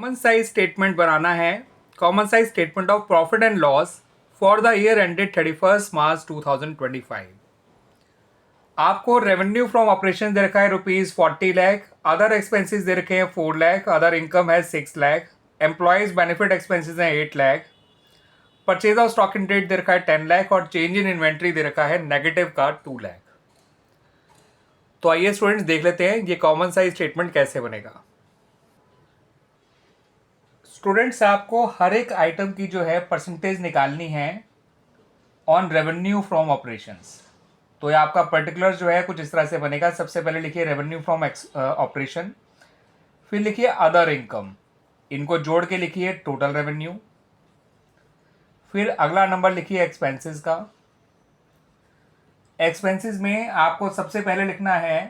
Common size statement बनाना है। Common size statement of profit and loss for the year ended 31 मार्च 2025। आपको revenue from operation दे रखा है ₹40 lakh, other expenses दे रखे हैं 4 lakh, other income है 6 लाख, एम्प्लॉयज बेनिफिट एक्सपेंसेस हैं 8 lakh, purchase of stock in trade दे रखा है 10 लाख और चेंज इन इन्वेंट्री दे रखा है नेगेटिव का 2 लाख। तो आइए स्टूडेंट्स देख लेते हैं ये कॉमन साइज स्टेटमेंट कैसे बनेगा। स्टूडेंट्स आपको हर एक आइटम की जो है परसेंटेज निकालनी है ऑन रेवेन्यू फ्रॉम ऑपरेशंस। तो ये आपका पर्टिकुलर जो है कुछ इस तरह से बनेगा। सबसे पहले लिखिए रेवेन्यू फ्रॉम ऑपरेशन, फिर लिखिए अदर इनकम, इनको जोड़ के लिखिए टोटल रेवेन्यू, फिर अगला नंबर लिखिए एक्सपेंसेस का। एक्सपेंसेस में आपको सबसे पहले लिखना है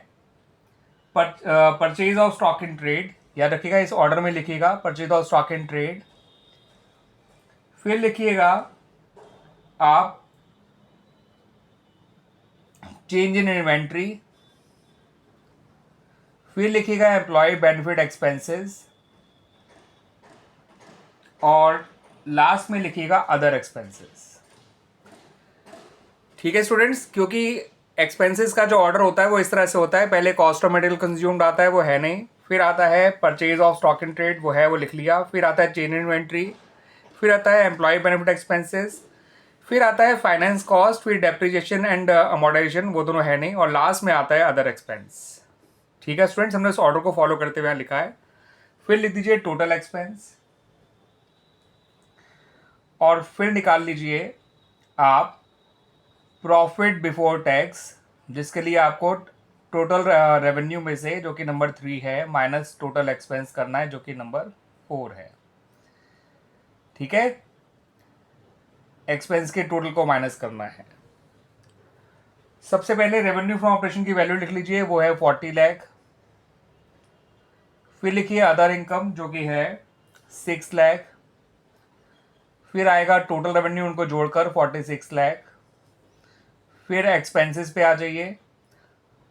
purchase of stock in trade, याद रखिएगा इस ऑर्डर में लिखिएगा purchase of stock in trade, फिर लिखिएगा आप चेंज इन इन्वेंट्री, फिर लिखिएगा एम्प्लॉय बेनिफिट एक्सपेंसेस और लास्ट में लिखिएगा अदर एक्सपेंसेस। ठीक है स्टूडेंट्स, क्योंकि एक्सपेंसेस का जो ऑर्डर होता है वो इस तरह से होता है, पहले कॉस्ट ऑफ मटेरियल कंज्यूम्ड आता है, वो है नहीं, फिर आता है purchase of stock in trade, वो है, वो लिख लिया, फिर आता है चेंज इन्वेंट्री, फिर आता है एम्प्लॉय बेनिफिट एक्सपेंसेस, फिर आता है फाइनेंस कॉस्ट, फिर डेप्रिसिएशन एंड अमोर्टाइजेशन, वो दोनों है नहीं, और लास्ट में आता है अदर एक्सपेंस। ठीक है स्टूडेंट्स, हमने इस ऑर्डर को फॉलो करते हुए लिखा है। फिर लिख दीजिए टोटल एक्सपेंस और फिर निकाल लीजिए आप प्रॉफिट बिफोर टैक्स, जिसके लिए आपको टोटल रेवेन्यू में से जो कि नंबर 3 है माइनस टोटल एक्सपेंस करना है जो कि नंबर 4 है। ठीक है, एक्सपेंस के टोटल को माइनस करना है। सबसे पहले रेवेन्यू फ्रॉम ऑपरेशन की वैल्यू लिख लीजिए, वो है 40 लाख। फिर लिखिए अदर इनकम जो कि है 6 लाख, फिर आएगा टोटल रेवेन्यू उनको जोड़कर 46 लाख, फिर एक्सपेंसेस पे आ जाइए,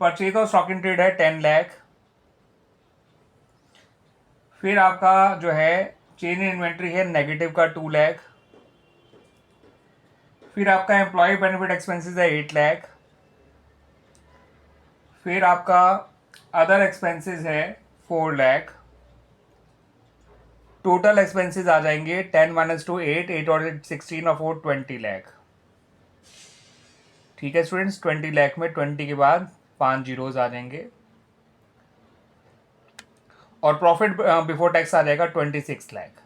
purchase of stock in trade है 10 लाख, फिर आपका जो है चेंज इन इन्वेंट्री है नेगेटिव का 2 लाख, फिर आपका एम्प्लॉय बेनिफिट एक्सपेंसेस है 8 लाख, फिर आपका अदर एक्सपेंसेस है 4 लाख, टोटल एक्सपेंसेस आ जाएंगे 10 माइनस 2 8, 8 और 16 और 4 20 लाख। ठीक है स्टूडेंट्स, 20 लाख में 20 के बाद 5 जीरोज आ जाएंगे और प्रॉफिट बिफोर टैक्स आ जाएगा 26 लाख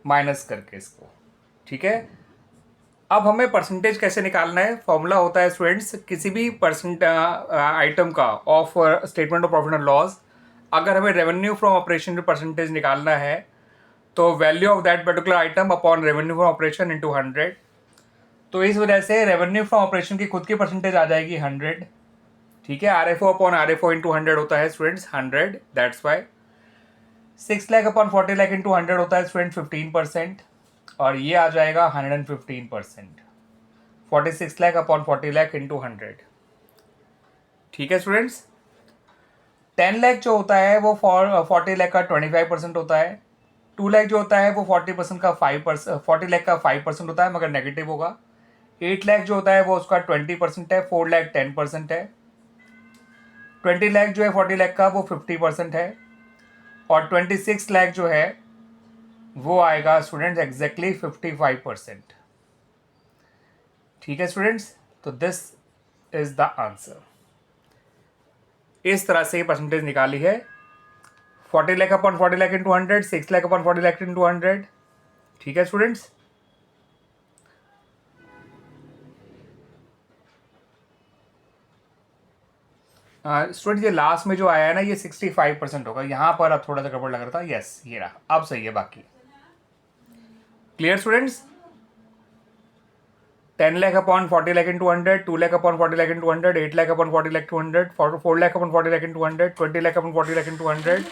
माइनस करके इसको। ठीक है, अब हमें परसेंटेज कैसे निकालना है। फॉर्मूला होता है स्टूडेंट्स, किसी भी परसेंट आइटम का of statement of profit and loss, अगर हमें रेवेन्यू फ्रॉम ऑपरेशन में परसेंटेज निकालना है तो value of that particular item upon revenue from operation into 100। तो इस वजह से रेवेन्यू फ्रॉम ऑपरेशन की खुद की परसेंटेज आ जाएगी 100। ठीक है, RFO अपॉन RFO इंटू 100 होता है students 100, that's why 6 lakh upon 40 lakh into 100 होता है स्टूडेंट 15%, और ये आ जाएगा 115%, 46 लाख अपॉन 40 लाख इंटू 100। ठीक है स्टूडेंट्स, 10 लाख जो होता है वो 40 लाख का 25% होता है, 2 लाख जो होता है वो 40% का 5%, 40 लाख का 5% होता है मगर नेगेटिव होगा, 8 लाख जो होता है वो उसका 20% है, 4 लाख 10% है, 20 लाख जो है 40 लाख का वो 50% है, और 26 लाख जो है वो आएगा स्टूडेंट्स एग्जैक्टली 55%। ठीक है स्टूडेंट्स, तो दिस इज द आंसर। इस तरह से परसेंटेज निकाली है, 40 lakh upon 40 lakh into 100, 6 lakh upon 40 lakh into 100। ठीक है स्टूडेंट्स, स्टूडेंट ये लास्ट में जो आया है ना ये 65% होगा, यहाँ पर अब थोड़ा सा गड़बड़ लग रहा था। यस, ये रहा, अब सही है। बाकी clear students, 10 lakh upon 40 lakh into 100, 2 lakh upon 40 lakh into 100, 8 lakh upon 40 lakh to 100, 4 lakh upon 40 lakh into 100, 20 lakh upon 40 lakh into 100,